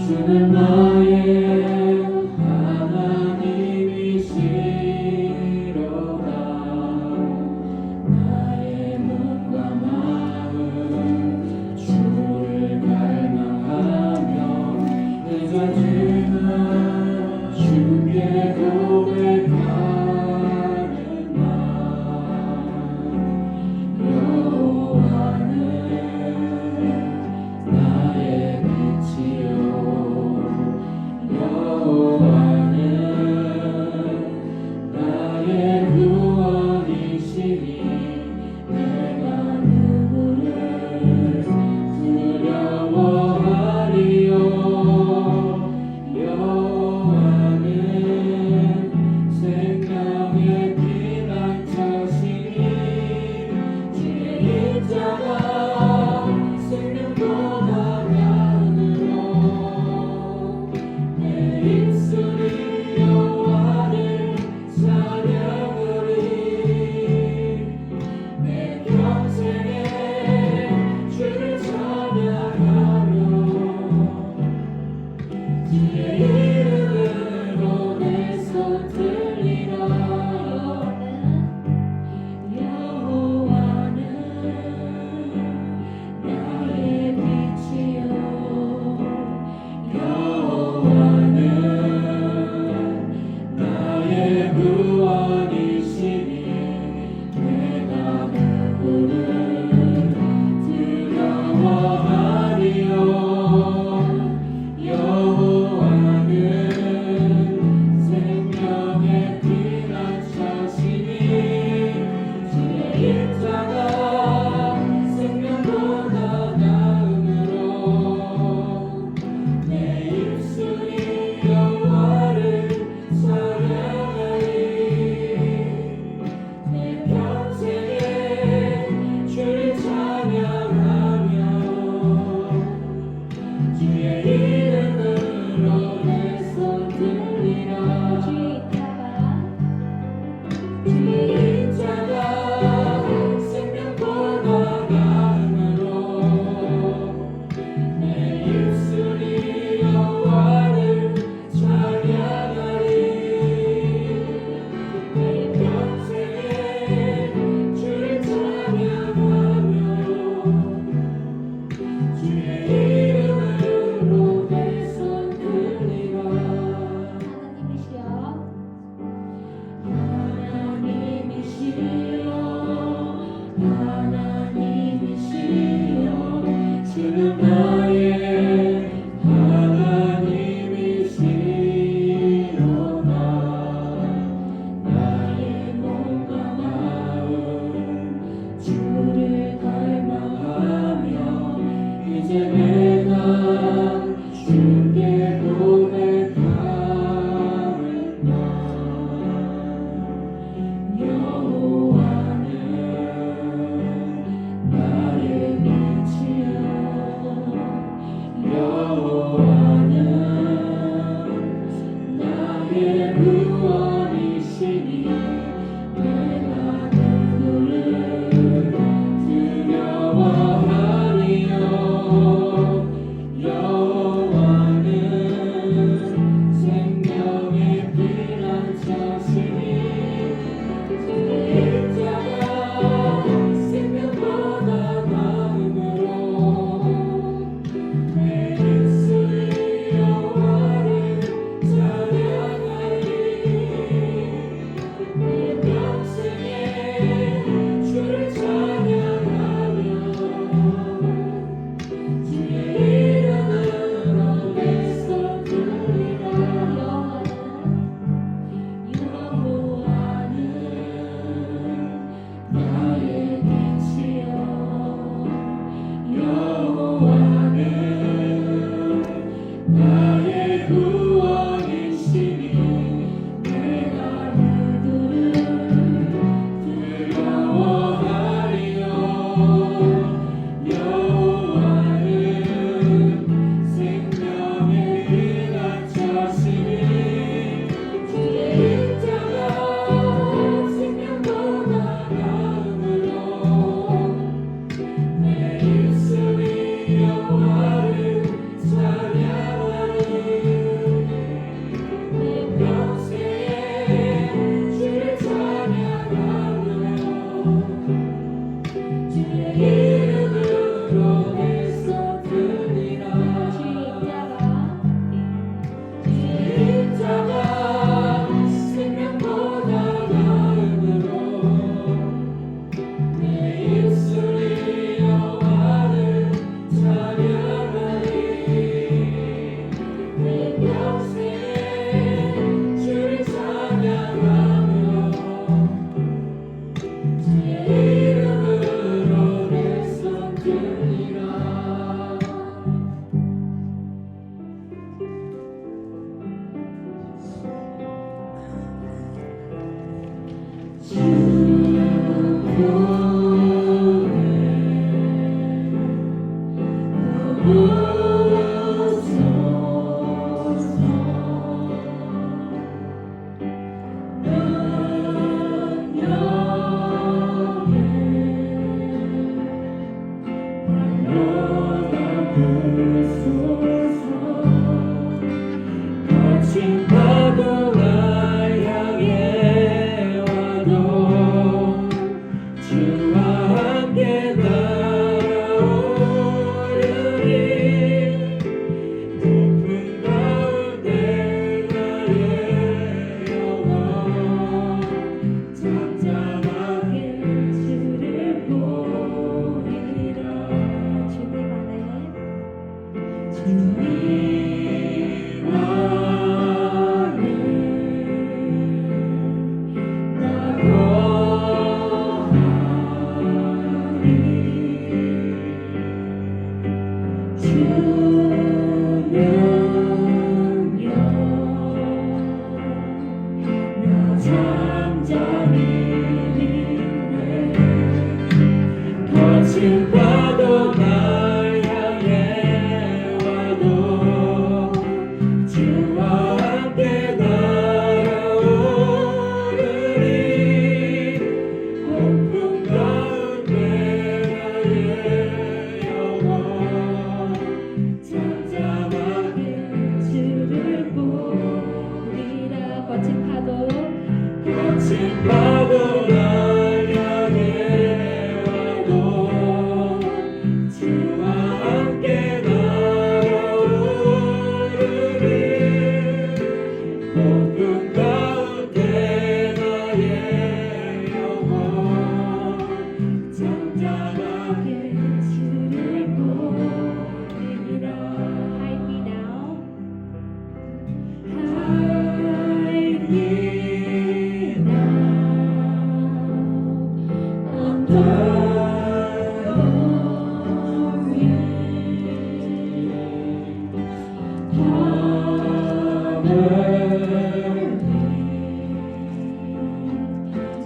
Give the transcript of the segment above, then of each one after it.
주는 나의 하나님이시로다. 나의 몸과 마음 주를 갈망하며 내가 죄나 주께 고백하는 나. 여호와는 나의 빛이요 여호와는 나의 구원이시니 내가 누구를 두려워하리요. 여호와는 생명의 피난처시니 주의 입자가 생명보다 나음으로 내 입술이 여호와를 찬양하리. 내 평생에 주를 찬양하며 주의 이름으로 내 손 들리라. 여호와는 나의 빛이요 여호와는 나의 구원이시니 내가 누구를 두려워하리요. 여호와는 생명의 피난처시니 주의 입자가 생명보다 나음으로 내 입술이 여호와를 찬양하리. 내 평생에 주를 찬양하며 주의 이름으로 내 손 들리라. 주의 입자가 생명보다 나음으로 내 입술이 여호와를 찬양하리. 내 평생에 주를 찬양하며 주의 이름으로 내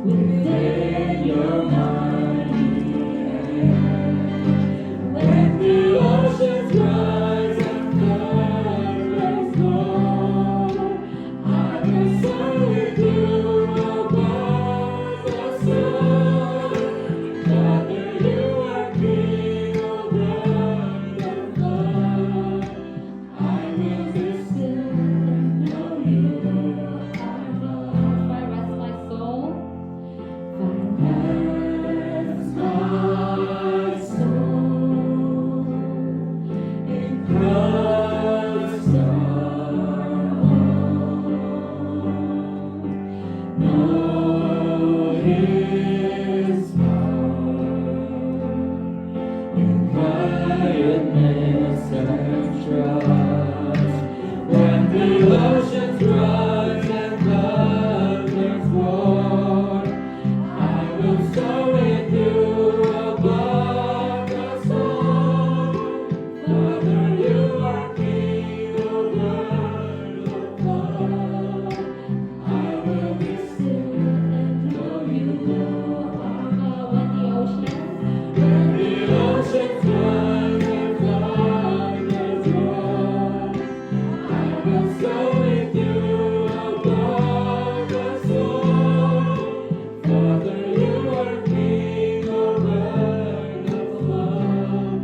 Within your mighty hand, when the oceans rise and floods roll, I will soar with you above the storm. Father, you are King over the flood. I will be still and know you are God. I rest my soul. Rest my soul in Christ alone. Know His power in quietness and trust. When the oceans rise and thunders roar, I will soar with you above the storm. Father, you are King over the flood. I will be still and know you are God. When the oceans rise and thunders roar, I will soar with you above the storm. Father, you are King over the flood.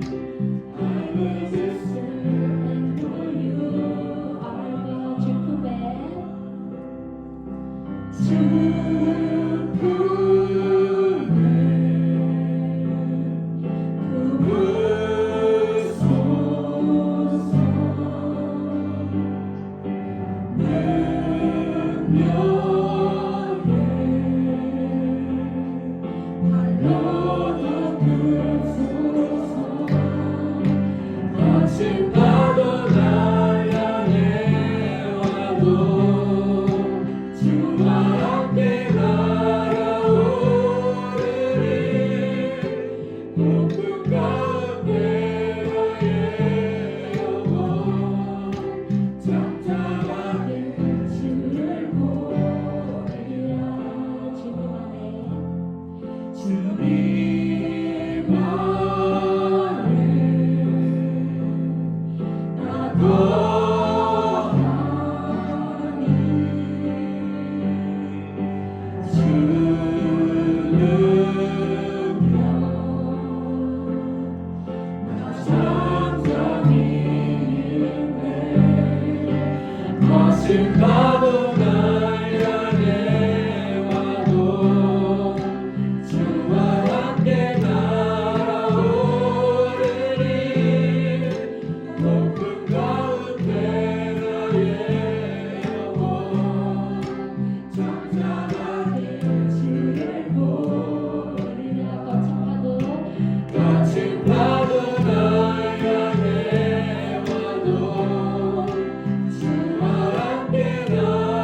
I will be still and know you are God. 거친 파도가 향해 와도 주와 함께 날아오르리. 높은 가운데 나의 영혼 잠잠하게 주를 보리라. 주님 안에 거하니 주는 나 잠잠히 있네. 거친 파도가 향해 와도 주와 함께 날아오르리. 높은 가운데 나의 영혼 잠잠하게 주를 보리라. 거친 파도가 향해 와도 주와 함께 날아오르리.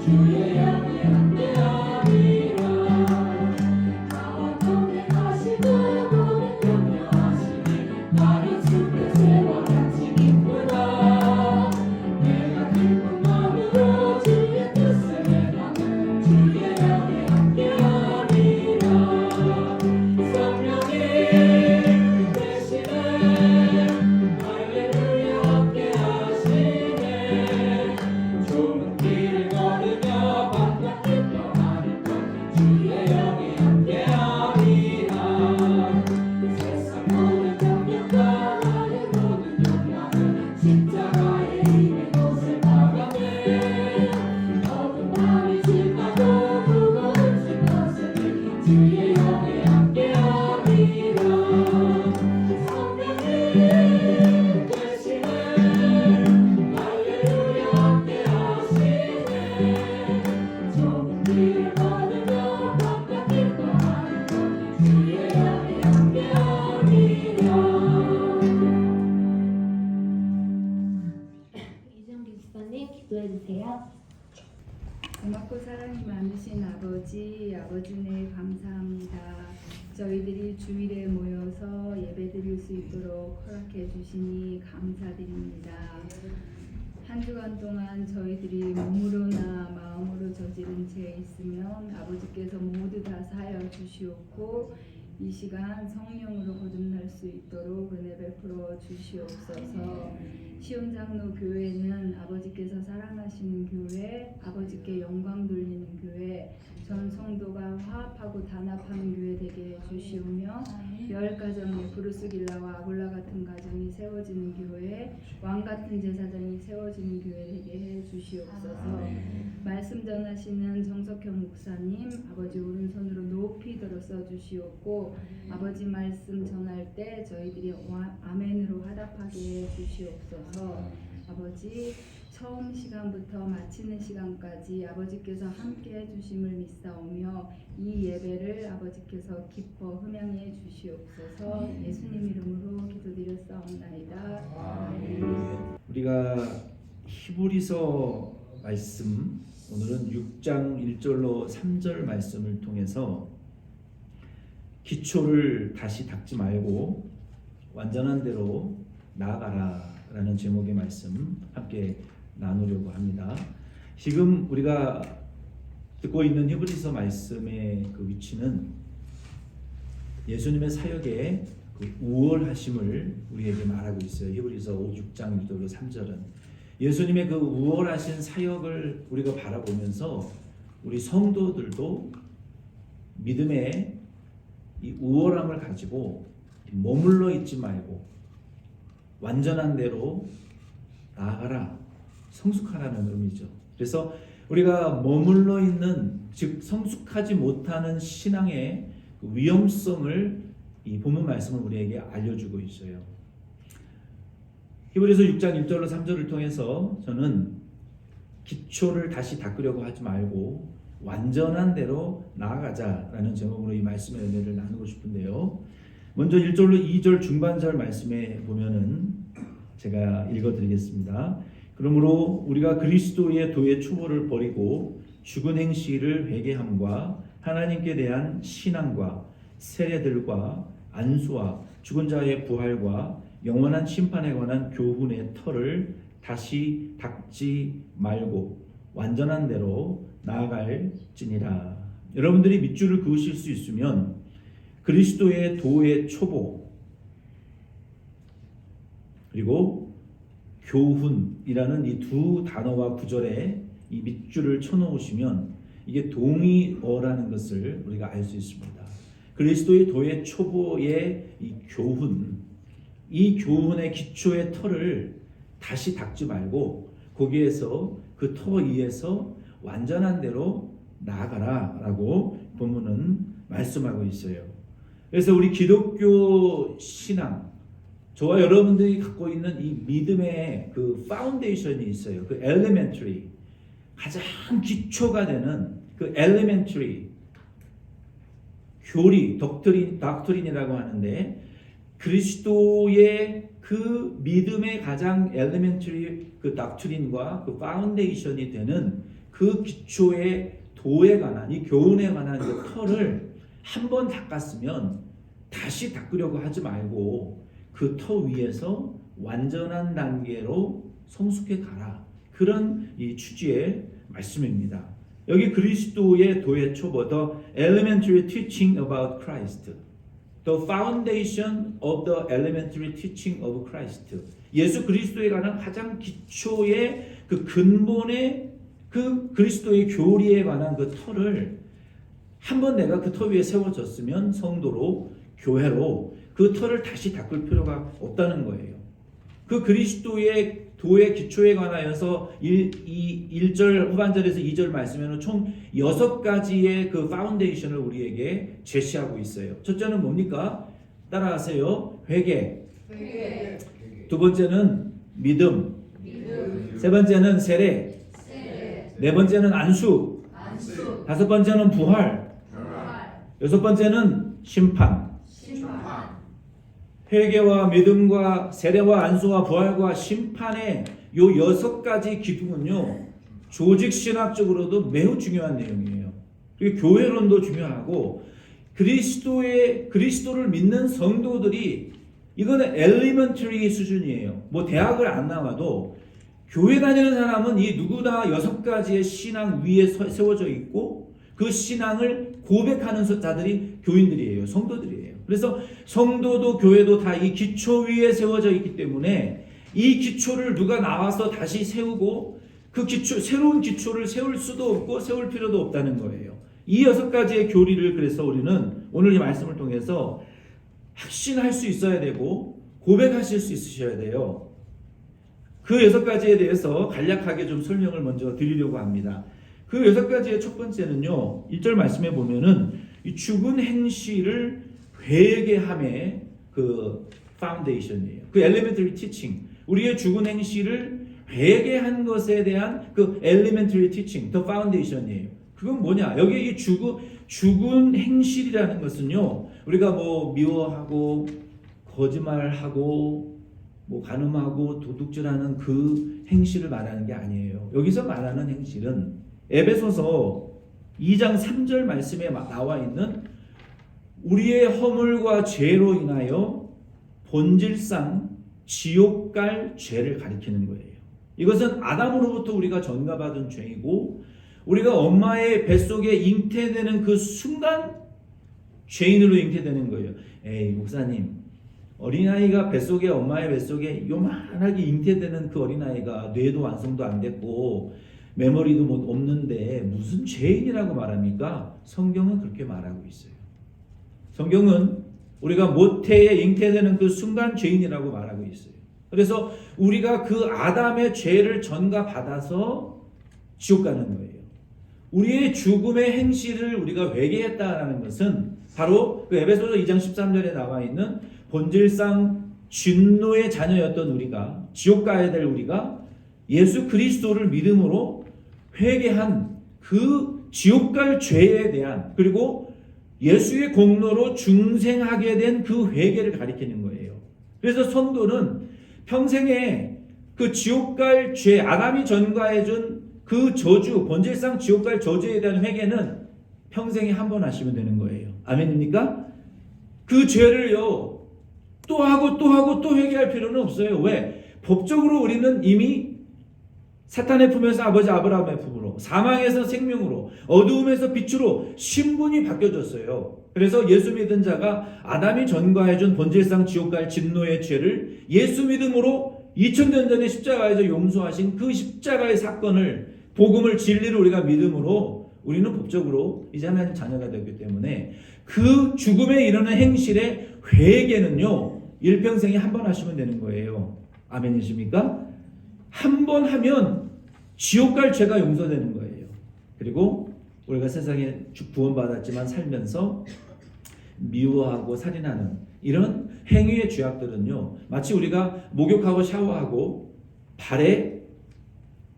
주의 영이 함께함이라 나와 동행하시고 모든 염려하시니 나를 숲의 새와 같이 기쁘다 내가 기쁜 마음으로 주의 뜻을 행하면 주의 영이 함께함이라 성령이 대신에 할렐루야 함께하시네 좁은 길을 걸으며 밤낮 기뻐하는 것 주의 영이 함께함이라 세상 모든 정욕과 나의 모든 욕망을 십자가의 힘에 곳을 박아내 어두운 밤이 지나고 무거운 짐 벗으니 주의 영이 함께함이라 성령님 대신에 할렐루야 함께하시네 좁은 길을 걸으며 밤낮 기뻐하는 것 주의 영이 함께함이라 이정기 집사님 기도해 주세요. 고맙고 사랑이 많으신 아버지, 아버지 은혜 감사합니다. 저희들이 주일에 모여서 예배 드릴 수 있도록 허락해 주시니 감사드립니다. 한 주간 동안 저희들이 몸으로나 마음으로 저지른 죄 있으면 아버지께서 모두 다 사하여 주시옵고 이 시간 성령으로 거듭날 수 있도록 은혜 베풀어 주시옵소서. 시온장로 교회는 아버지께서 사랑하시는 교회, 아버지께 영광 돌리는 교회, 전 성도가 화합하고 단합하는 교회 되게 해주시오며 열 가정의 브루스길라와 아굴라 같은 가정이 세워지는 교회, 왕 같은 제사장이 세워지는 교회 되게 해주시옵소서. 말씀 전하시는 정석형 목사님 아버지 오른손으로 높이 들어 써주시옵고 아버지 말씀 전할 때 저희들이 아멘으로 화답하게 해주시옵소서. 아버지 처음 시간부터 마치는 시간까지 아버지께서 함께 해주심을 믿사오며 이 예배를 아버지께서 기뻐 흠양해 주시옵소서. 예수님 이름으로 기도드렸사옵나이다. 아멘. 우리가 히브리서 말씀 오늘은 6장 1절로 3절 말씀을 통해서 기초를 다시 닦지 말고 완전한 대로 나아가라 라는 제목의 말씀 함께 나누려고 합니다. 지금 우리가 듣고 있는 히브리서 말씀의 그 위치는 예수님의 사역의 그 우월하심을 우리에게 말하고 있어요. 히브리서 6장 1절로 3절은 예수님의 그 우월하신 사역을 우리가 바라보면서 우리 성도들도 믿음의 이 우월함을 가지고 머물러 있지 말고 완전한 대로 나아가라, 성숙하라는 의미죠. 그래서 우리가 머물러 있는, 즉 성숙하지 못하는 신앙의 그 위험성을 이 본문 말씀은 우리에게 알려주고 있어요. 히브리서 6장 1절로 3절을 통해서 저는 기초를 다시 닦으려고 하지 말고 완전한 대로 나아가자라는 제목으로 이 말씀의 은혜를 나누고 싶은데요. 먼저 1절로 2절 중반절 말씀에 보면은 제가 읽어드리겠습니다. 그러므로 우리가 그리스도의 도의 추모를 버리고 죽은 행실을 회개함과 하나님께 대한 신앙과 세례들과 안수와 죽은 자의 부활과 영원한 심판에 관한 교훈의 털을 다시 닦지 말고 완전한 대로 나아갈지니라. 여러분들이 밑줄을 그으실 수 있으면 그리스도의 도의 초보 그리고 교훈이라는 이 두 단어와 구절에 이 밑줄을 쳐놓으시면 이게 동의어라는 것을 우리가 알 수 있습니다. 그리스도의 도의 초보의 이 교훈, 이 교훈의 기초의 털을 다시 닦지 말고 거기에서 그 터 위에서 완전한 대로 나아가라 라고 본문은 말씀하고 있어요. 그래서 우리 기독교 신앙, 저와 여러분들이 갖고 있는 이 믿음의 그 파운데이션이 있어요. 그 엘리멘터리, 가장 기초가 되는 그 엘리멘터리 교리, 닥트린이라고 하는데 그리스도의 그 믿음의 가장 엘리멘터리 그 닥트린과 그 파운데이션이 되는 그 기초의 도에 관한 이 교훈에 관한 그 털을 한 번 닦았으면 다시 닦으려고 하지 말고 그 터 위에서 완전한 단계로 성숙해 가라. 그런 이 취지의 말씀입니다. 여기 그리스도의 도의 초보, the elementary teaching about Christ, the foundation of the elementary teaching of Christ. 예수 그리스도에 관한 가장 기초의 그 근본의 그 그리스도의 교리에 관한 그 터를 한번 내가 그 터 위에 세워졌으면 성도로 교회로 그 터를 다시 닦을 필요가 없다는 거예요. 그 그리스도의 도의 기초에 관하여서 1절 후반절에서 2절 말씀에는 총 6가지의 그 파운데이션을 우리에게 제시하고 있어요. 첫째는 뭡니까? 따라하세요. 회개. 두 번째는 믿음. 세 번째는 세례. 네 번째는 안수. 다섯 번째는 부활. 여섯 번째는 심판. 회개와 믿음과 세례와 안수와 부활과 심판의 요 6가지 기둥은요, 조직 신학적으로도 매우 중요한 내용이에요. 그리고 교회론도 중요하고 그리스도를 믿는 성도들이 이거는 엘리먼터리 수준이에요. 뭐 대학을 안 나와도 교회 다니는 사람은 이 누구나 6가지의 신앙 위에 세워져 있고 그 신앙을 고백하는 자들이 교인들이에요. 성도들이에요. 그래서 성도도 교회도 다 이 기초 위에 세워져 있기 때문에 이 기초를 누가 나와서 다시 세우고 그 기초, 새로운 기초를 세울 수도 없고 세울 필요도 없다는 거예요. 이 6가지의 교리를 그래서 우리는 오늘 이 말씀을 통해서 확신할 수 있어야 되고 고백하실 수 있으셔야 돼요. 그 6가지에 대해서 간략하게 좀 설명을 먼저 드리려고 합니다. 그 6가지의 첫 번째는요, 1절 말씀에 보면은 이 죽은 행실을 회개함의 그 파운데이션이에요. 그 엘리멘터리 티칭, 우리의 죽은 행실을 회개한 것에 대한 그 엘리멘터리 티칭, 더 파운데이션이에요. 그건 뭐냐? 여기 이 죽은 행실이라는 것은요, 우리가 뭐 미워하고 거짓말하고 뭐 간음하고 도둑질하는 그 행실을 말하는 게 아니에요. 여기서 말하는 행실은 에베소서 2장 3절 말씀에 나와 있는 우리의 허물과 죄로 인하여 본질상 지옥 갈 죄를 가리키는 거예요. 이것은 아담으로부터 우리가 전가받은 죄이고 우리가 엄마의 뱃속에 잉태되는 그 순간 죄인으로 잉태되는 거예요. 에이 목사님, 어린아이가 뱃속에 엄마의 뱃속에 요만하게 잉태되는 그 어린아이가 뇌도 완성도 안 됐고 메모리도 없는데 무슨 죄인이라고 말합니까? 성경은 그렇게 말하고 있어요. 성경은 우리가 모태에 잉태되는 그 순간 죄인이라고 말하고 있어요. 그래서 우리가 그 아담의 죄를 전가받아서 지옥 가는 거예요. 우리의 죽음의 행실을 우리가 회개했다라는 것은 바로 그 에베소서 2장 13절에 나와 있는 본질상 진노의 자녀였던 우리가, 지옥 가야 될 우리가 예수 그리스도를 믿음으로 회개한 그 지옥 갈 죄에 대한, 그리고 예수의 공로로 중생하게 된 그 회개를 가리키는 거예요. 그래서 성도는 평생에 그 지옥 갈 죄, 아담이 전가해준 그 저주, 본질상 지옥 갈 저주에 대한 회개는 평생에 한 번 하시면 되는 거예요. 아멘입니까? 그 죄를요, 또 하고 또 하고 또 회개할 필요는 없어요. 왜? 법적으로 우리는 이미 사탄의 품에서 아버지 아브라함의 품으로, 사망에서 생명으로, 어두움에서 빛으로 신분이 바뀌어졌어요. 그래서 예수 믿은 자가 아담이 전가해준 본질상 지옥 갈 진노의 죄를 예수 믿음으로 2000년 전에 십자가에서 용서하신 그 십자가의 사건을, 복음을, 진리를 우리가 믿음으로 우리는 법적으로 이제 하나님 자녀가 되기 때문에 그 죽음에 이르는 행실의 회개는요, 일평생에 한 번 하시면 되는 거예요. 아멘이십니까? 한 번 하면 지옥 갈 죄가 용서되는 거예요. 그리고 우리가 세상에 구원받았지만 살면서 미워하고 살인하는 이런 행위의 죄악들은요, 마치 우리가 목욕하고 샤워하고 발에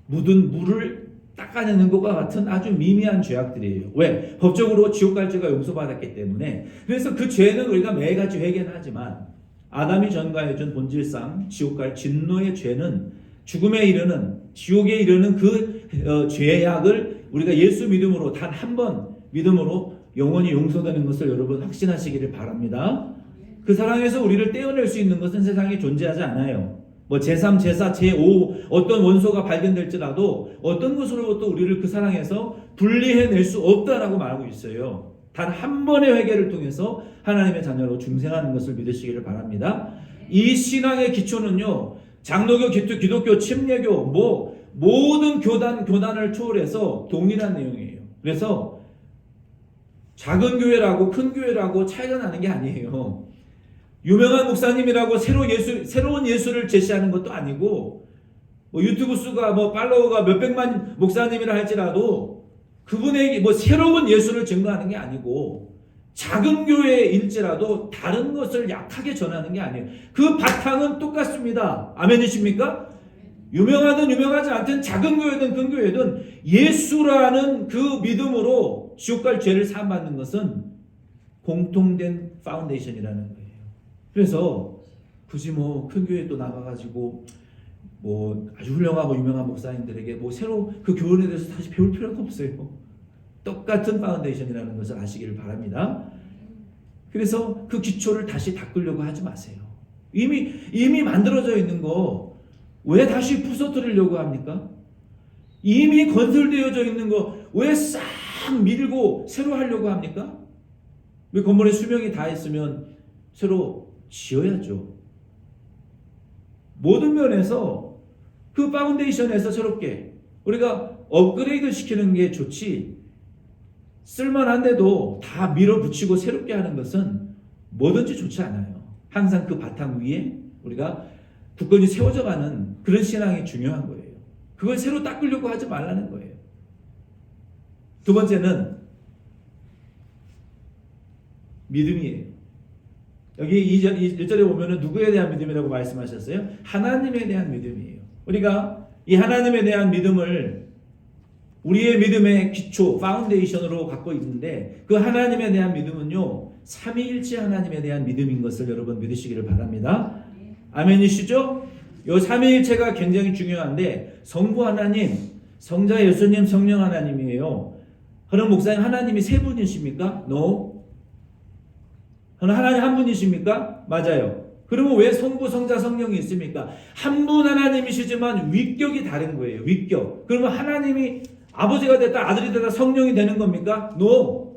묻은 물을 닦아내는 것과 같은 아주 미미한 죄악들이에요. 왜? 법적으로 지옥 갈 죄가 용서받았기 때문에. 그래서 그 죄는 우리가 매일같이 회개는 하지만 아담이 전가해준 본질상 지옥 갈 진노의 죄는, 죽음에 이르는, 지옥에 이르는 그 죄악을 우리가 예수 믿음으로 단 한 번 믿음으로 영원히 용서되는 것을 여러분 확신하시기를 바랍니다. 그 사랑에서 우리를 떼어낼 수 있는 것은 세상에 존재하지 않아요. 뭐 제3, 제4, 제5 어떤 원소가 발견될지라도 어떤 것으로부터 우리를 그 사랑에서 분리해낼 수 없다라고 말하고 있어요. 단 한 번의 회개를 통해서 하나님의 자녀로 중생하는 것을 믿으시기를 바랍니다. 이 신앙의 기초는요, 장로교, 기독교, 침례교, 뭐 모든 교단을 초월해서 동일한 내용이에요. 그래서 작은 교회라고 큰 교회라고 차이가 나는 게 아니에요. 유명한 목사님이라고 새로운 예수를 제시하는 것도 아니고, 뭐 유튜브 수가 뭐 팔로워가 몇백만 목사님이라 할지라도 그분에게 뭐 새로운 예수를 증거하는 게 아니고, 작은 교회일지라도 다른 것을 약하게 전하는 게 아니에요. 그 바탕은 똑같습니다. 아멘이십니까? 유명하든 유명하지 않든 작은 교회든 큰 교회든 예수라는 그 믿음으로 지옥 갈 죄를 사함받는 것은 공통된 파운데이션이라는 거예요. 그래서 굳이 뭐 큰 교회 또 나가가지고 뭐 아주 훌륭하고 유명한 목사님들에게 뭐 새로 그 교훈에 대해서 다시 배울 필요가 없어요. 똑같은 파운데이션이라는 것을 아시기를 바랍니다. 그래서 그 기초를 다시 닦으려고 하지 마세요. 이미 만들어져 있는 거 왜 다시 부서뜨리려고 합니까? 이미 건설되어져 있는 거 왜 싹 밀고 새로 하려고 합니까? 왜 건물의 수명이 다 했으면 새로 지어야죠. 모든 면에서 그 파운데이션에서 새롭게 우리가 업그레이드 시키는 게 좋지, 쓸만한데도 다 밀어붙이고 새롭게 하는 것은 뭐든지 좋지 않아요. 항상 그 바탕 위에 우리가 굳건히 세워져 가는 그런 신앙이 중요한 거예요. 그걸 새로 닦으려고 하지 말라는 거예요. 두 번째는 믿음이에요. 여기 1절에 보면은 누구에 대한 믿음이라고 말씀하셨어요? 하나님에 대한 믿음이에요. 우리가 이 하나님에 대한 믿음을 우리의 믿음의 기초, 파운데이션으로 갖고 있는데, 그 하나님에 대한 믿음은요, 삼위일체 하나님에 대한 믿음인 것을 여러분 믿으시기를 바랍니다. 아멘이시죠? 이 삼위일체가 굉장히 중요한데, 성부 하나님, 성자 예수님, 성령 하나님이에요. 그럼 목사님, 하나님이 세 분이십니까? No. 하나님 한 분이십니까? 맞아요. 그러면 왜 성부, 성자, 성령이 있습니까? 한 분 하나님이시지만 위격이 다른 거예요. 위격. 그러면 하나님이 아버지가 됐다, 아들이 됐다, 성령이 되는 겁니까? No.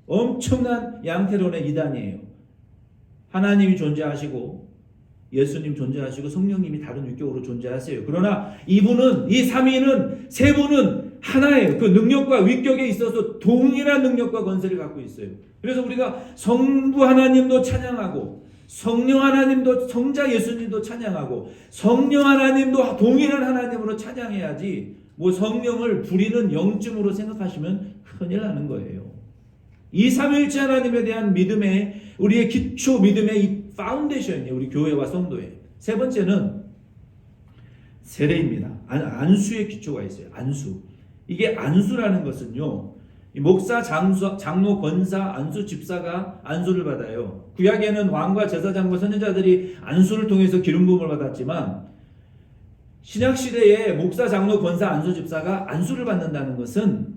엄청난 양태론의 이단이에요. 하나님이 존재하시고 예수님 존재하시고 성령님이 다른 위격으로 존재하세요. 그러나 이분은, 이 삼위는, 세 분은 하나예요. 그 능력과 위격에 있어서 동일한 능력과 권세를 갖고 있어요. 그래서 우리가 성부 하나님도 찬양하고 성령 하나님도, 성자 예수님도 찬양하고 성령 하나님도 동일한 하나님으로 찬양해야지, 뭐 성령을 부리는 영쯤으로 생각하시면 큰일 나는 거예요. 이 삼위일체 하나님에 대한 믿음의, 우리의 기초 믿음의 이 파운데이션이에요. 우리 교회와 성도의. 세 번째는 세례입니다. 안수의 기초가 있어요. 안수. 이게 안수라는 것은요, 목사, 장로, 권사, 안수, 집사가 안수를 받아요. 구약에는 왕과 제사장과 선지자들이 안수를 통해서 기름 부음을 받았지만, 신약 시대에 목사, 장로, 권사, 안수, 집사가 안수를 받는다는 것은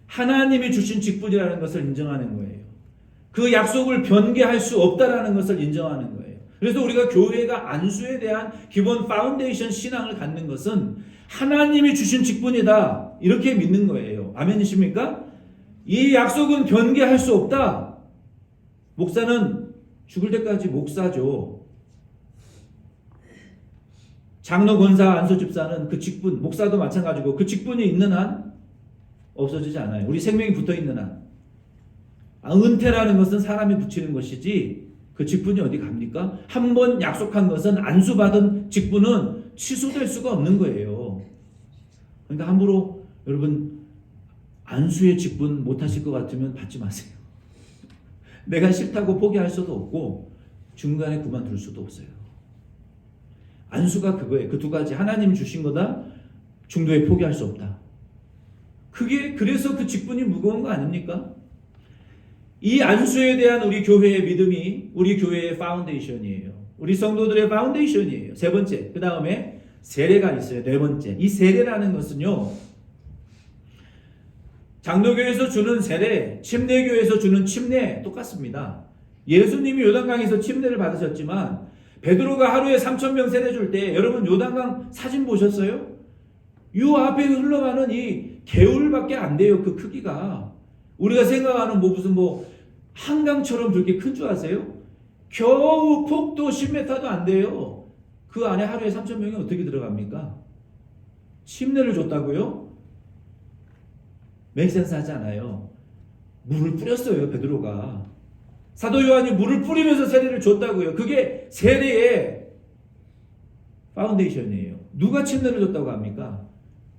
하나님이 주신 직분이라는 것을 인정하는 거예요. 그 약속을 변개할 수 없다라는 것을 인정하는 거예요. 그래서 우리가 교회가 안수에 대한 기본 파운데이션 신앙을 갖는 것은 하나님이 주신 직분이다, 이렇게 믿는 거예요. 아멘이십니까? 이 약속은 변개할 수 없다. 목사는 죽을 때까지 목사죠. 장로, 권사, 안수, 집사는 그 직분, 목사도 마찬가지고 그 직분이 있는 한 없어지지 않아요. 우리 생명이 붙어 있는 한. 은퇴라는 것은 사람이 붙이는 것이지 그 직분이 어디 갑니까? 한 번 약속한 것은, 안수받은 직분은 취소될 수가 없는 거예요. 그러니까 함부로 여러분 안수의 직분 못하실 것 같으면 받지 마세요. 내가 싫다고 포기할 수도 없고 중간에 그만둘 수도 없어요. 안수가 그거예요. 그 두 가지. 하나님이 주신 거다, 중도에 포기할 수 없다. 그래서 그 직분이 무거운 거 아닙니까? 이 안수에 대한 우리 교회의 믿음이 우리 교회의 파운데이션이에요. 우리 성도들의 파운데이션이에요. 세 번째, 그 다음에 세례가 있어요. 네 번째. 이 세례라는 것은요, 장로교에서 주는 세례, 침례교에서 주는 침례 똑같습니다. 예수님이 요단강에서 침례를 받으셨지만 베드로가 하루에 3,000명 세례 줄 때 여러분 요단강 사진 보셨어요? 요 앞에 흘러가는 이 개울밖에 안 돼요. 그 크기가. 우리가 생각하는 무슨 한강처럼 그렇게 큰 줄 아세요? 겨우 폭도 10m도 안 돼요. 그 안에 하루에 3,000명이 어떻게 들어갑니까? 침례를 줬다고요? 맥센스 하지 않아요. 물을 뿌렸어요, 베드로가. 사도 요한이 물을 뿌리면서 세례를 줬다고요. 그게 세례의 파운데이션이에요. 누가 침례를 줬다고 합니까?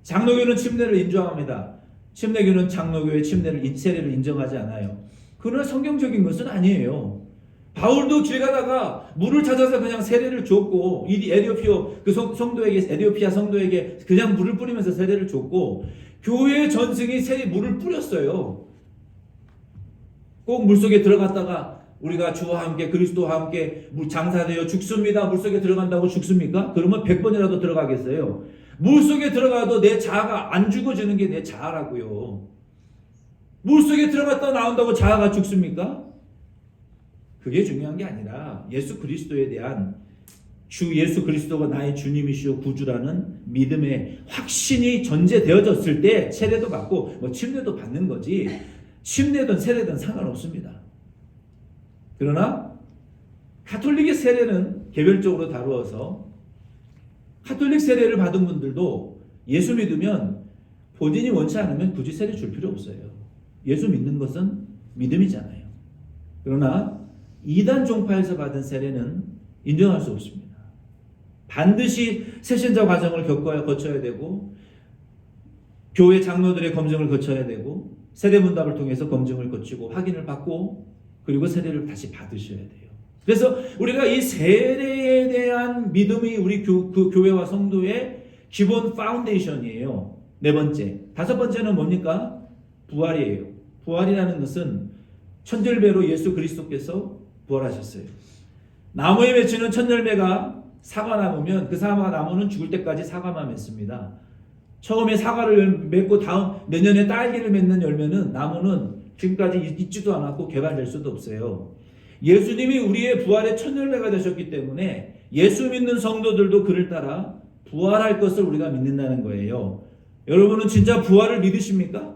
장로교는 침례를 인정합니다. 침례교는 장로교의 세례를 인정하지 않아요. 그러나 성경적인 것은 아니에요. 바울도 길 가다가 물을 찾아서 그냥 세례를 줬고, 에디오피아 성도에게 그냥 물을 뿌리면서 세례를 줬고, 교회 전승이 물을 뿌렸어요. 꼭 물속에 들어갔다가 우리가 주와 함께 그리스도와 함께 장사되어 죽습니다. 물속에 들어간다고 죽습니까? 그러면 100번이라도 들어가겠어요. 물속에 들어가도 내 자아가 안 죽어지는 게 내 자아라고요. 물속에 들어갔다 나온다고 자아가 죽습니까? 그게 중요한 게 아니라 예수 그리스도에 대한 주 예수 그리스도가 나의 주님이시오 구주라는 믿음의 확신이 전제되어졌을 때 세례도 받고 침례도 받는 거지, 침례든 세례든 상관없습니다. 그러나 가톨릭의 세례는 개별적으로 다루어서 가톨릭 세례를 받은 분들도 예수 믿으면 본인이 원치 않으면 굳이 세례 줄 필요 없어요. 예수 믿는 것은 믿음이잖아요. 그러나 이단 종파에서 받은 세례는 인정할 수 없습니다. 반드시 새신자 과정을 거쳐야 되고 교회 장로들의 검증을 거쳐야 되고 세례문답을 통해서 검증을 거치고 확인을 받고 그리고 세례를 다시 받으셔야 돼요. 그래서 우리가 이 세례에 대한 믿음이 우리 교회와 성도의 기본 파운데이션이에요. 네 번째. 다섯 번째는 뭡니까? 부활이에요. 부활이라는 것은 천절배로 예수 그리스도께서 부활하셨어요. 나무에 맺히는 천절배가 사과나무면 그 사과나무는 죽을 때까지 사과만 맺습니다. 처음에 사과를 맺고 다음 내년에 딸기를 맺는 열매는 나무는 지금까지 있지도 않았고 개발될 수도 없어요. 예수님이 우리의 부활의 천열매가 되셨기 때문에 예수 믿는 성도들도 그를 따라 부활할 것을 우리가 믿는다는 거예요. 여러분은 진짜 부활을 믿으십니까?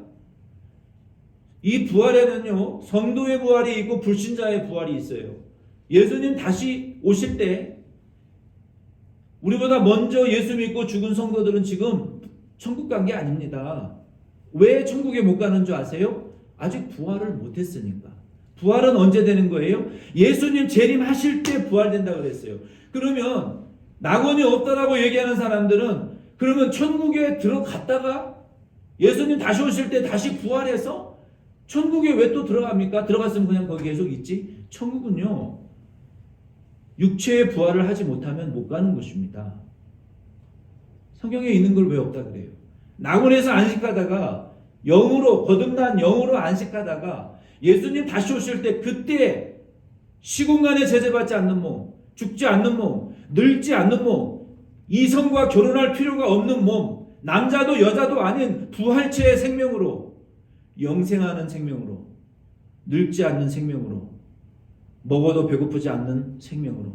이 부활에는요, 성도의 부활이 있고 불신자의 부활이 있어요. 예수님 다시 오실 때 우리보다 먼저 예수 믿고 죽은 성도들은 지금 천국 간 게 아닙니다. 왜 천국에 못 가는 줄 아세요? 아직 부활을 못했으니까. 부활은 언제 되는 거예요? 예수님 재림하실 때 부활된다고 그랬어요. 그러면 낙원이 없다라고 얘기하는 사람들은 그러면 천국에 들어갔다가 예수님 다시 오실 때 다시 부활해서 천국에 왜 또 들어갑니까? 들어갔으면 그냥 거기 계속 있지. 천국은요, 육체의 부활을 하지 못하면 못 가는 것입니다. 성경에 있는 걸 왜 없다 그래요? 낙원에서 안식하다가 영으로 거듭난 영으로 안식하다가 예수님 다시 오실 때 그때 시공간에 제재받지 않는 몸, 죽지 않는 몸, 늙지 않는 몸, 이성과 결혼할 필요가 없는 몸, 남자도 여자도 아닌 부활체의 생명으로, 영생하는 생명으로, 늙지 않는 생명으로, 먹어도 배고프지 않는 생명으로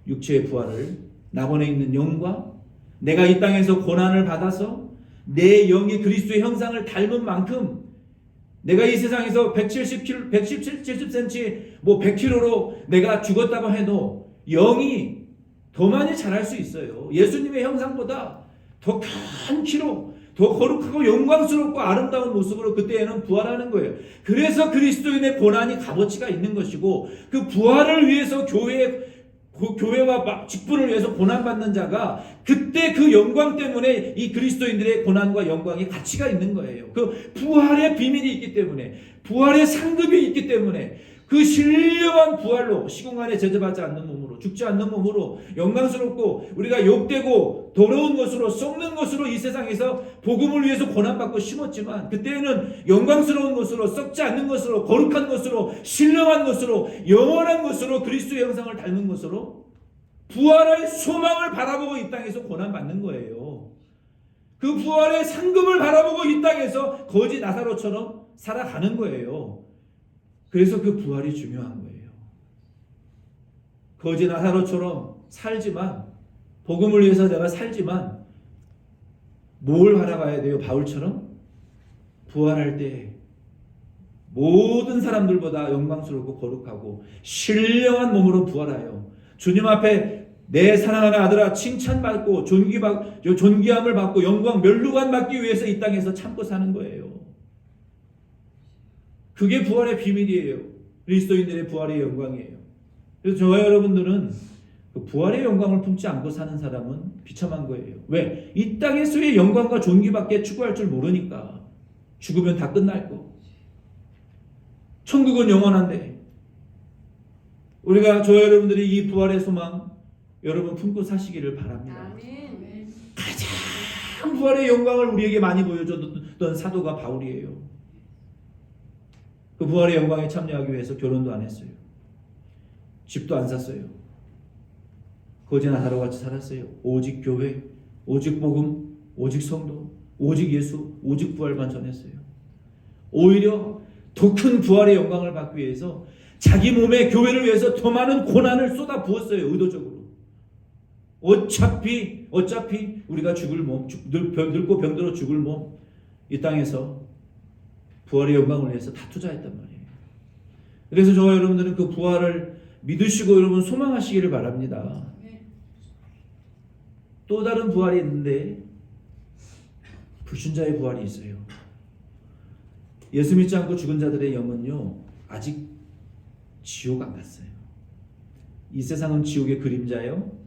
육체의 부활을, 낙원에 있는 영과 내가 이 땅에서 고난을 받아서 내 영이 그리스도의 형상을 닮은 만큼 내가 이 세상에서 170cm, 170cm, 100kg로 내가 죽었다고 해도 영이 더 많이 자랄 수 있어요. 예수님의 형상보다 더 큰 키로, 더 거룩하고 영광스럽고 아름다운 모습으로 그때에는 부활하는 거예요. 그래서 그리스도인의 고난이 값어치가 있는 것이고, 그 부활을 위해서 교회와 직분을 위해서 고난받는 자가 그때 그 영광 때문에 이 그리스도인들의 고난과 영광이 가치가 있는 거예요. 그 부활의 비밀이 있기 때문에, 부활의 상급이 있기 때문에 그 신령한 부활로 시공간에 제재받지 않는 몸으로, 죽지 않는 몸으로, 영광스럽고 우리가 욕되고 더러운 것으로, 썩는 것으로 이 세상에서 복음을 위해서 고난받고 심었지만 그때는 영광스러운 것으로, 썩지 않는 것으로, 거룩한 것으로, 신령한 것으로, 영원한 것으로, 그리스도의 형상을 닮은 것으로 부활의 소망을 바라보고 이 땅에서 고난받는 거예요. 그 부활의 상급을 바라보고 이 땅에서 거지 나사로처럼 살아가는 거예요. 그래서 그 부활이 중요한 거예요. 거지 나사로처럼 살지만, 복음을 위해서 내가 살지만 뭘 바라봐야 돼요? 바울처럼 부활할 때 모든 사람들보다 영광스럽고 거룩하고 신령한 몸으로 부활하여 주님 앞에 내 사랑하는 아들아 칭찬받고 존귀함을 받고 영광 멸루관 받기 위해서 이 땅에서 참고 사는 거예요. 그게 부활의 비밀이에요. 그리스도인들의 부활의 영광이에요. 그래서 저와 여러분들은 그 부활의 영광을 품지 않고 사는 사람은 비참한 거예요. 왜? 이 땅에서의 영광과 존귀밖에 추구할 줄 모르니까. 죽으면 다 끝날 거. 천국은 영원한데 우리가 저와 여러분들이 이 부활의 소망 여러분 품고 사시기를 바랍니다. 가장 부활의 영광을 우리에게 많이 보여줬던 사도가 바울이에요. 그 부활의 영광에 참여하기 위해서 결혼도 안 했어요. 집도 안 샀어요. 거지나 하루같이 살았어요. 오직 교회, 오직 복음, 오직 성도, 오직 예수, 오직 부활만 전했어요. 오히려 더 큰 부활의 영광을 받기 위해서 자기 몸의 교회를 위해서 더 많은 고난을 쏟아 부었어요. 의도적으로. 어차피 우리가 죽을 몸, 늙고 병들어 죽을 몸, 이 땅에서 부활의 영광을 위해서 다 투자했단 말이에요. 그래서 저와 여러분들은 그 부활을 믿으시고 여러분 소망하시기를 바랍니다. 또 다른 부활이 있는데 불신자의 부활이 있어요. 예수 믿지 않고 죽은 자들의 영은요 아직 지옥 안 갔어요. 이 세상은 지옥의 그림자예요.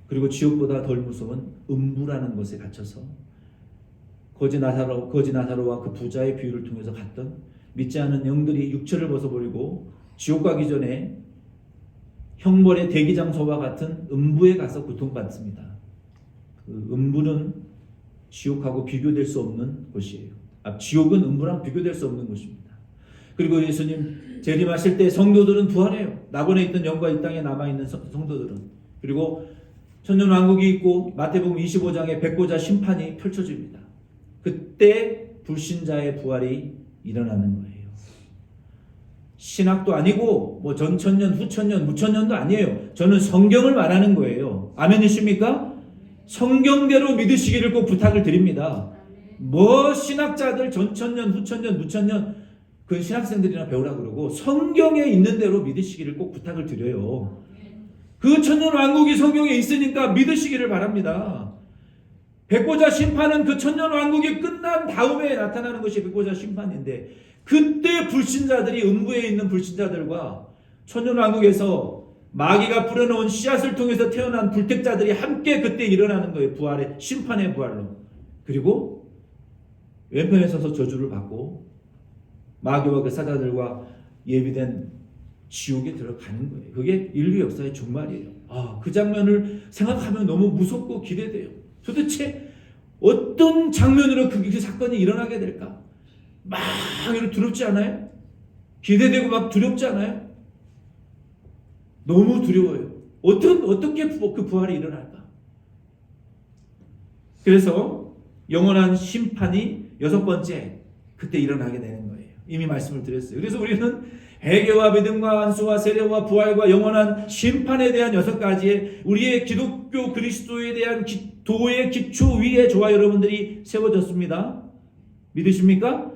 그리고 지옥보다 덜 무서운 음부라는 곳에 갇혀서 거지 나사로와 그 부자의 비유를 통해서 갔던 믿지 않은 영들이 육체를 벗어버리고 지옥 가기 전에 형벌의 대기 장소와 같은 음부에 가서 고통받습니다. 그 음부는 지옥하고 비교될 수 없는 곳이에요. 지옥은 음부랑 비교될 수 없는 곳입니다. 그리고 예수님 재림하실 때 성도들은 부활해요. 낙원에 있던 영과 이 땅에 남아있는 성도들은. 그리고 천년왕국이 있고 마태복음 25장에 백보자 심판이 펼쳐집니다. 그때 불신자의 부활이 일어나는 거예요. 신학도 아니고 뭐 전천년, 후천년, 무천년도 아니에요. 저는 성경을 말하는 거예요. 아멘이십니까? 성경대로 믿으시기를 꼭 부탁을 드립니다. 뭐 신학자들 전천년, 후천년, 무천년 그 신학생들이나 배우라 그러고 성경에 있는 대로 믿으시기를 꼭 부탁을 드려요. 그 천년왕국이 성경에 있으니까 믿으시기를 바랍니다. 백보자 심판은 그 천년왕국이 끝난 다음에 나타나는 것이 백보자 심판인데 그때 불신자들이 음부에 있는 불신자들과 천년왕국에서 마귀가 뿌려놓은 씨앗을 통해서 태어난 불택자들이 함께 그때 일어나는 거예요. 부활의 심판의 부활로. 그리고 왼편에 서서 저주를 받고 마귀와 그 사자들과 예비된 지옥에 들어가는 거예요. 그게 인류 역사의 종말이에요. 그 장면을 생각하면 너무 무섭고 기대돼요. 도대체 어떤 장면으로 그 사건이 일어나게 될까? 막 이렇게 두렵지 않아요? 기대되고 막 두렵지 않아요? 너무 두려워요. 어떻게 그 부활이 일어날까? 그래서 영원한 심판이 6번째 그때 일어나게 되는 거예요. 이미 말씀을 드렸어요. 그래서 우리는 회개와 믿음과 안수와 세례와 부활과 영원한 심판에 대한 6가지의 우리의 기독교 그리스도에 대한 도의 기초 위에 저와 여러분들이 세워졌습니다. 믿으십니까?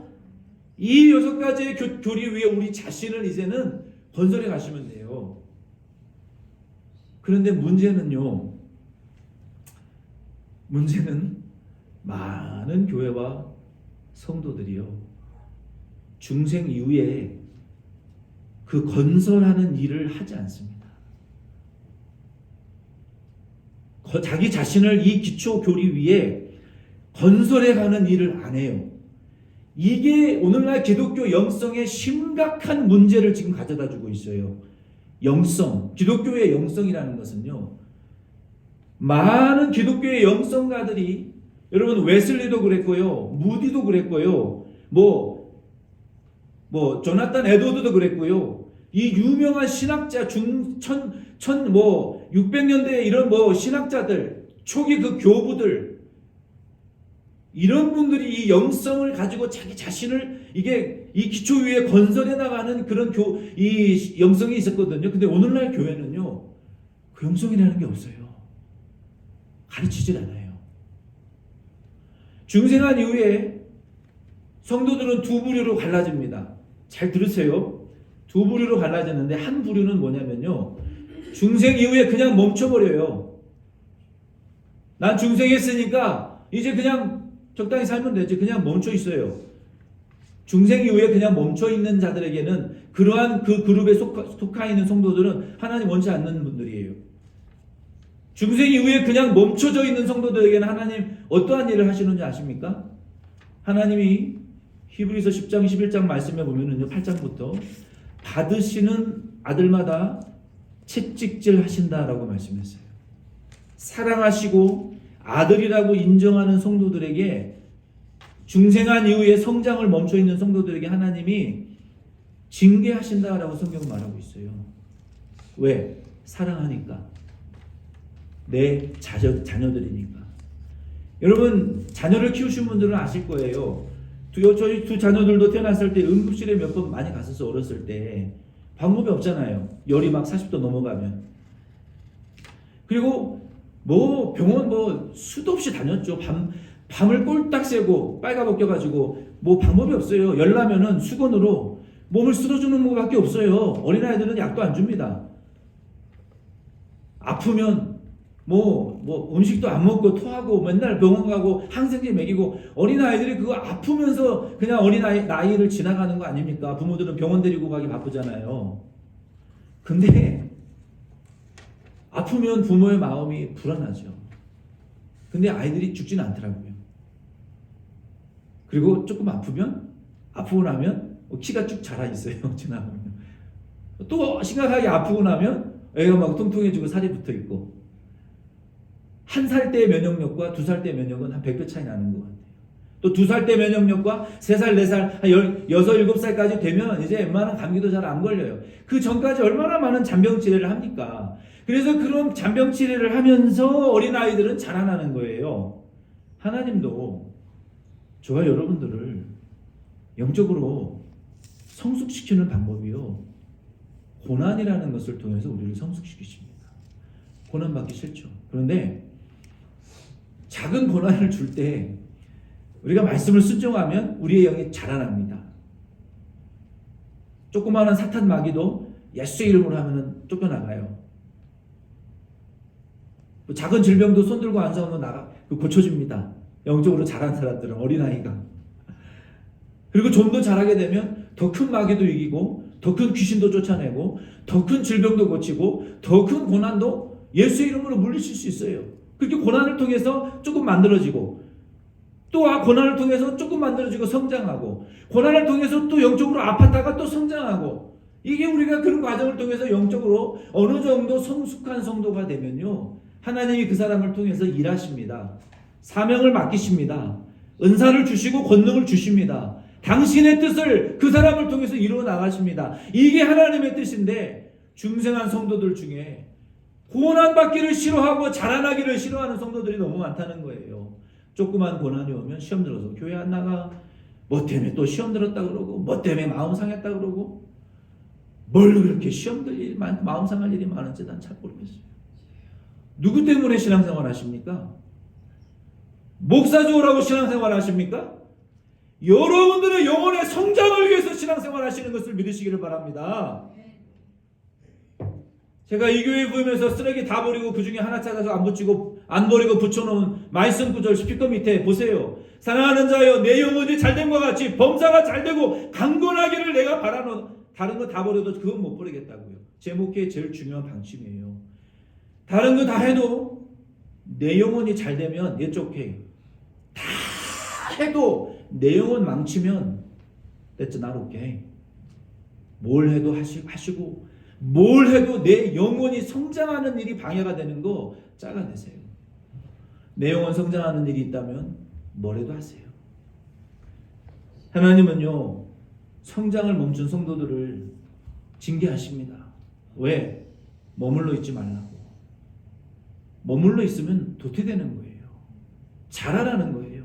이 6가지의 교리 위에 우리 자신을 이제는 건설해 가시면 돼요. 그런데 문제는 많은 교회와 성도들이요 중생 이후에 그 건설하는 일을 하지 않습니다. 자기 자신을 이 기초 교리 위에 건설해가는 일을 안 해요. 이게 오늘날 기독교 영성의 심각한 문제를 지금 가져다주고 있어요. 영성, 기독교의 영성이라는 것은요. 많은 기독교의 영성가들이 여러분 웨슬리도 그랬고요. 무디도 그랬고요. 조나탄 에드워드도 그랬고요. 이 유명한 신학자 600년대에 이런 신학자들, 초기 그 교부들, 이런 분들이 이 영성을 가지고 자기 자신을 이 기초 위에 건설해 나가는 그런 이 영성이 있었거든요. 근데 오늘날 교회는요, 그 영성이라는 게 없어요. 가르치질 않아요. 중생한 이후에 성도들은 두 부류로 갈라집니다. 잘 들으세요. 두 부류로 갈라지는데, 한 부류는 뭐냐면요, 중생 이후에 그냥 멈춰버려요. 난 중생했으니까 이제 그냥 적당히 살면 되지. 그냥 멈춰 있어요. 중생 이후에 그냥 멈춰 있는 자들에게는, 그러한 그 그룹에 속하 있는 성도들은 하나님 원치 않는 분들이에요. 중생 이후에 그냥 멈춰져 있는 성도들에게는 하나님 어떠한 일을 하시는지 아십니까? 하나님이 히브리서 10장 11장 말씀에 보면은요, 8장부터 받으시는 아들마다 채찍질 하신다라고 말씀했어요. 사랑하시고 아들이라고 인정하는 성도들에게, 중생한 이후에 성장을 멈춰 있는 성도들에게 하나님이 징계하신다라고 성경은 말하고 있어요. 왜? 사랑하니까. 내 자녀들이니까. 여러분, 자녀를 키우신 분들은 아실 거예요. 저희 두 자녀들도 태어났을 때 응급실에 몇 번 많이 갔었어. 어렸을 때 방법이 없잖아요. 열이 막 40도 넘어가면. 그리고 병원 수도 없이 다녔죠. 밤을 꼴딱 새고 빨가벗겨가지고 방법이 없어요. 열 나면은 수건으로 몸을 쓸어주는 것밖에 없어요. 어린아이들은 약도 안 줍니다. 아프면 음식도 안 먹고 토하고 맨날 병원 가고 항생제 먹이고, 어린아이들이 그거 아프면서 그냥 나이를 지나가는 거 아닙니까? 부모들은 병원 데리고 가기 바쁘잖아요. 근데 아프면 부모의 마음이 불안하죠. 근데 아이들이 죽지는 않더라고요. 그리고 조금 아프고 나면 키가 쭉 자라 있어요. 지나가면. 또 심각하게 아프고 나면 애가 막 통통해지고 살이 붙어 있고. 1살 때 면역력과 2살 때 면역은 한 100배 차이 나는 것 같아요. 또 2살 때 면역력과 3살, 4살, 한 6, 7살까지 되면 이제 웬만한 감기도 잘 안 걸려요. 그 전까지 얼마나 많은 잔병 치레를 합니까? 그래서 그런 잔병 치레를 하면서 어린아이들은 자라나는 거예요. 하나님도 저와 여러분들을 영적으로 성숙시키는 방법이요, 고난이라는 것을 통해서 우리를 성숙시키십니다. 고난 받기 싫죠. 그런데 작은 고난을 줄 때 우리가 말씀을 순종하면 우리의 영이 자라납니다. 조그마한 사탄 마귀도 예수의 이름으로 하면 쫓겨나가요. 작은 질병도 손들고 앉아오면 고쳐집니다. 영적으로 자란 사람들은, 어린아이가. 그리고 좀 더 자라게 되면 더 큰 마귀도 이기고, 더 큰 귀신도 쫓아내고, 더 큰 질병도 고치고, 더 큰 고난도 예수의 이름으로 물리칠 수 있어요. 그렇게 고난을 통해서 조금 만들어지고, 또 고난을 통해서 조금 만들어지고 성장하고, 고난을 통해서 또 영적으로 아팠다가 또 성장하고, 이게 우리가 그런 과정을 통해서 영적으로 어느 정도 성숙한 성도가 되면요, 하나님이 그 사람을 통해서 일하십니다. 사명을 맡기십니다. 은사를 주시고 권능을 주십니다. 당신의 뜻을 그 사람을 통해서 이루어 나가십니다. 이게 하나님의 뜻인데, 중생한 성도들 중에 고난받기를 싫어하고 자라나기를 싫어하는 성도들이 너무 많다는 거예요. 조그만 고난이 오면 시험 들어서 교회 안 나가, 뭐 때문에 또 시험 들었다 그러고, 뭐 때문에 마음 상했다 그러고, 뭘 그렇게 마음 상할 일이 많은지 난 잘 모르겠어요. 누구 때문에 신앙생활 하십니까? 목사 좋으라고 신앙생활 하십니까? 여러분들의 영혼의 성장을 위해서 신앙생활 하시는 것을 믿으시기를 바랍니다. 제가 이 교회 보면서 쓰레기 다 버리고 그 중에 하나 찾아서 안 버리고 붙여놓은 말씀 구절 스피커 밑에 보세요. 사랑하는 자여, 내 영혼이 잘됨과 같이 범사가 잘되고 강건하기를 내가 바라노. 다른 거 다 버려도 그건 못 버리겠다고요. 제 목회의 제일 중요한 방침이에요. 다른 거 다 해도 내 영혼이 잘되면 it's okay. 다 해도 내 영혼 망치면 that's not okay. 뭘 해도 하시고, 뭘 해도 내 영혼이 성장하는 일이 방해가 되는 거 잘라내세요. 내 영혼 성장하는 일이 있다면 뭘 해도 하세요. 하나님은요, 성장을 멈춘 성도들을 징계하십니다. 왜? 머물러 있지 말라고. 머물러 있으면 도태되는 거예요. 자라라는 거예요.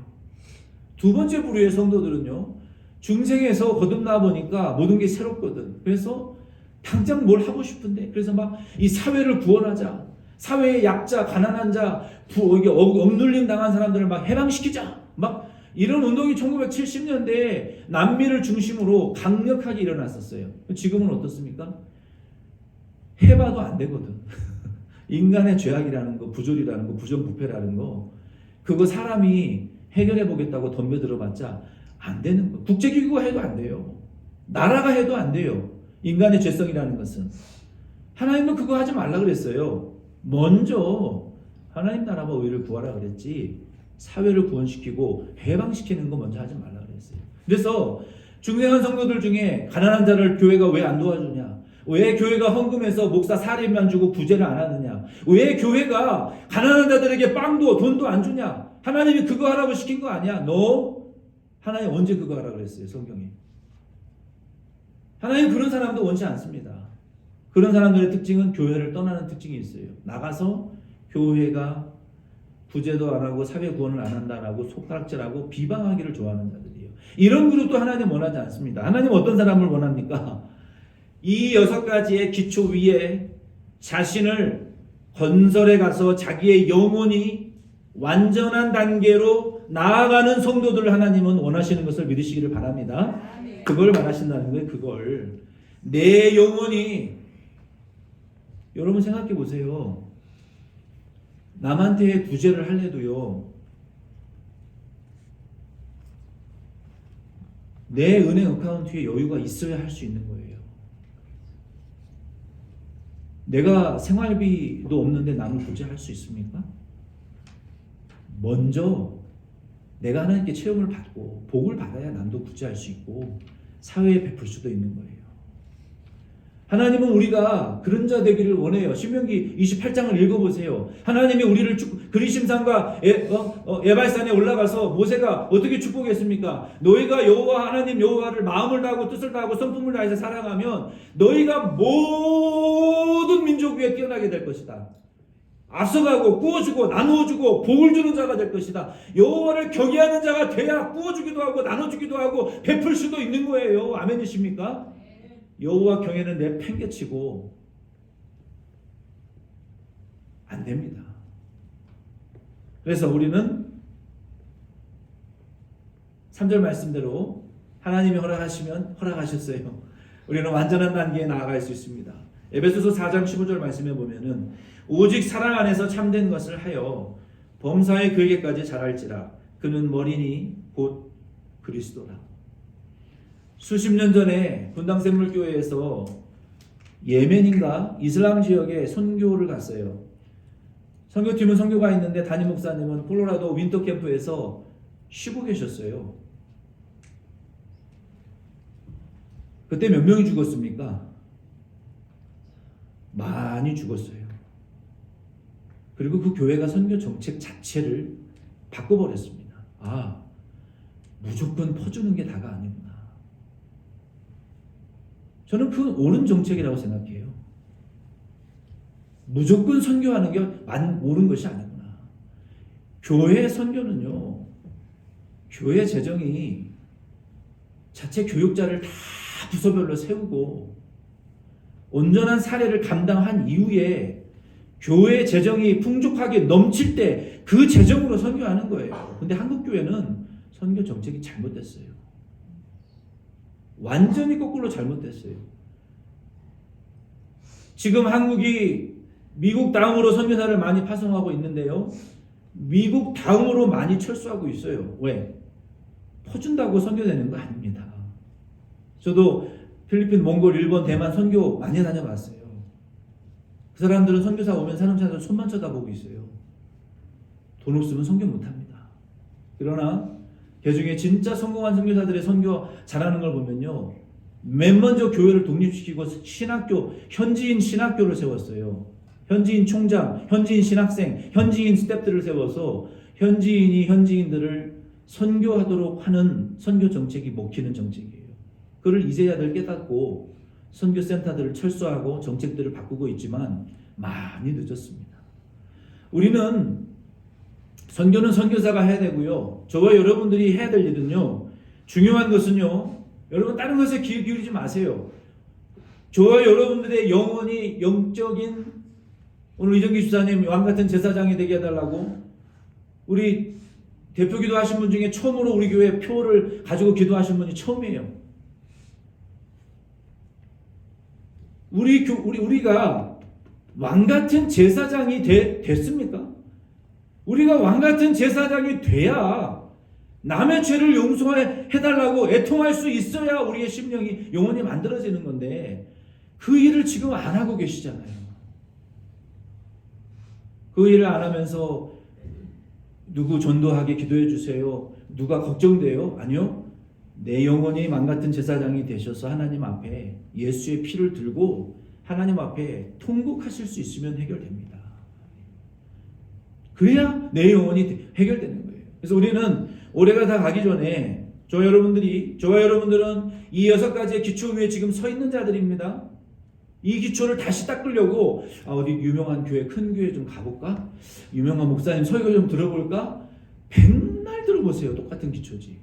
두 번째 부류의 성도들은요, 중생에서 거듭나 보니까 모든 게 새롭거든. 그래서 당장 뭘 하고 싶은데, 그래서 막 이 사회를 구원하자, 사회의 약자, 가난한 자, 억눌림 당한 사람들을 막 해방시키자, 막 이런 운동이 1970년대에 남미를 중심으로 강력하게 일어났었어요. 지금은 어떻습니까? 해봐도 안 되거든. 인간의 죄악이라는 거, 부조리라는 거, 부정부패라는 거, 그거 사람이 해결해 보겠다고 덤벼들어봤자 안 되는 거. 국제기구가 해도 안 돼요. 나라가 해도 안 돼요. 인간의 죄성이라는 것은. 하나님은 그거 하지 말라 그랬어요. 먼저 하나님 나라와 의를 구하라 그랬지, 사회를 구원시키고 해방시키는 거 먼저 하지 말라 그랬어요. 그래서 중생한 성도들 중에 가난한 자를 교회가 왜 안 도와주냐, 왜 교회가 헌금해서 목사 사립만 주고 구제를 안 하느냐, 왜 교회가 가난한 자들에게 빵도 돈도 안 주냐, 하나님이 그거 하라고 시킨 거 아니야? 너 하나님 언제 그거 하라고 그랬어요? 성경에. 하나님 그런 사람도 원치 않습니다. 그런 사람들의 특징은 교회를 떠나는 특징이 있어요. 나가서 교회가 구제도 안 하고 사회 구원을 안 한다라고 손가락질하고 비방하기를 좋아하는 자들이에요. 이런 그룹도 하나님 원하지 않습니다. 하나님 어떤 사람을 원합니까? 이 6가지의 기초 위에 자신을 건설해 가서 자기의 영혼이 완전한 단계로 나아가는 성도들을 하나님은 원하시는 것을 믿으시기를 바랍니다. 그걸 말하신다는 거예요. 그걸. 내 영혼이, 여러분 생각해 보세요. 남한테 구제를 할래도요, 내 은행 어카운트에 여유가 있어야 할 수 있는 거예요. 내가 생활비도 없는데 남을 구제할 수 있습니까? 먼저 내가 하나님께 체험을 받고 복을 받아야 남도 구제할 수 있고 사회에 베풀 수도 있는 거예요. 하나님은 우리가 그런 자 되기를 원해요. 신명기 28장을 읽어보세요. 하나님이 우리를 그리심산과 에발산에 올라가서 모세가 어떻게 축복했습니까? 너희가 여호와 하나님 여호와를 마음을 다하고 뜻을 다하고 성품을 다해서 사랑하면 너희가 모든 민족 위에 뛰어나게 될 것이다. 앞서가고 꾸어주고 나누어주고 복을 주는 자가 될 것이다. 여호와를 경외하는 자가 돼야 꾸어주기도 하고 나눠주기도 하고 베풀 수도 있는 거예요. 아멘이십니까? 여호와 경외는 내팽개치고 안 됩니다. 그래서 우리는 3절 말씀대로 하나님이 허락하시면 허락하셨어요. 우리는 완전한 단계에 나아갈 수 있습니다. 에베소서 4장 15절 말씀에 보면은 오직 사랑 안에서 참된 것을 하여 범사의 그에게까지 자랄지라 그는 머리니 곧 그리스도라. 수십 년 전에 분당샘물교회에서 예멘인가 이슬람 지역에 선교를 갔어요. 선교팀은 선교가 있는데 담임 목사님은 콜로라도 윈터 캠프에서 쉬고 계셨어요. 그때 몇 명이 죽었습니까? 많이 죽었어요. 그리고 그 교회가 선교 정책 자체를 바꿔버렸습니다. 아, 무조건 퍼주는 게 다가 아니구나. 저는 그건 옳은 정책이라고 생각해요. 무조건 선교하는 게 옳은 것이 아니구나. 교회 선교는요, 교회 재정이 자체 교육자를 다 부서별로 세우고 온전한 사례를 감당한 이후에 교회 재정이 풍족하게 넘칠 때 그 재정으로 선교하는 거예요. 근데 한국 교회는 선교 정책이 잘못됐어요. 완전히 거꾸로 잘못됐어요. 지금 한국이 미국 다음으로 선교사를 많이 파송하고 있는데요, 미국 다음으로 많이 철수하고 있어요. 왜? 퍼준다고 선교되는 거 아닙니다. 저도 필리핀, 몽골, 일본, 대만 선교 많이 다녀봤어요. 그 사람들은 선교사 오면 사람들 손만 쳐다보고 있어요. 돈 없으면 선교 못합니다. 그러나 그중에 진짜 성공한 선교사들의 선교 잘하는 걸 보면요, 맨 먼저 교회를 독립시키고 신학교, 현지인 신학교를 세웠어요. 현지인 총장, 현지인 신학생, 현지인 스태프들을 세워서 현지인이 현지인들을 선교하도록 하는 선교 정책이 먹히는 정책이에요. 그걸 이제야들 깨닫고 선교센터들을 철수하고 정책들을 바꾸고 있지만 많이 늦었습니다. 우리는 선교는 선교사가 해야 되고요. 저와 여러분들이 해야 될 일은요. 중요한 것은요. 여러분 다른 것에 귀 기울이지 마세요. 저와 여러분들의 영혼이 영적인 오늘 이정기 주사님 왕같은 제사장이 되게 해달라고 우리 대표 기도하신 분 중에 처음으로 우리 교회 표를 가지고 기도하신 분이 처음이에요. 우리가 왕같은 제사장이 됐습니까? 우리가 왕같은 제사장이 돼야 남의 죄를 용서해달라고 애통할 수 있어야 우리의 심령이 영원히 만들어지는 건데 그 일을 지금 안 하고 계시잖아요. 그 일을 안 하면서 누구 전도하게 기도해 주세요. 누가 걱정돼요? 아니요. 내 영혼이 왕같은 제사장이 되셔서 하나님 앞에 예수의 피를 들고 하나님 앞에 통곡하실 수 있으면 해결됩니다. 그래야 내 영혼이 해결되는 거예요. 그래서 우리는 올해가 다 가기 전에 저와 여러분들은 이 6가지의 기초 위에 지금 서 있는 자들입니다. 이 기초를 다시 닦으려고 어디 유명한 교회, 큰 교회 좀 가볼까? 유명한 목사님 설교 좀 들어볼까? 맨날 들어보세요. 똑같은 기초지.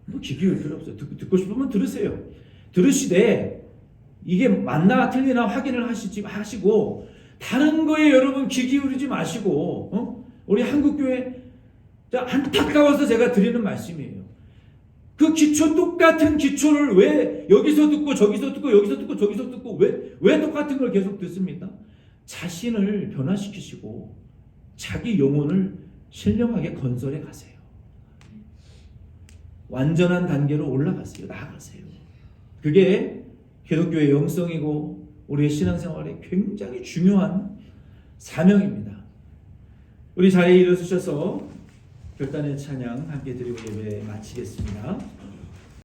뭐 귀 기울 필요 없어요. 듣고 싶으면 들으세요. 들으시되 이게 맞나 틀리나 확인을 하시고 다른 거에 여러분 귀 기울이지 마시고 우리 한국교회 안타까워서 제가 드리는 말씀이에요. 그 기초 똑같은 기초를 왜 여기서 듣고 저기서 듣고 여기서 듣고 저기서 듣고 왜 똑같은 걸 계속 듣습니까? 자신을 변화시키시고 자기 영혼을 신령하게 건설해 가세요. 완전한 단계로 올라가세요. 나아가세요. 그게 기독교의 영성이고 우리의 신앙생활에 굉장히 중요한 사명입니다. 우리 자리에 일어서셔서 결단의 찬양 함께 드리고 예배 마치겠습니다.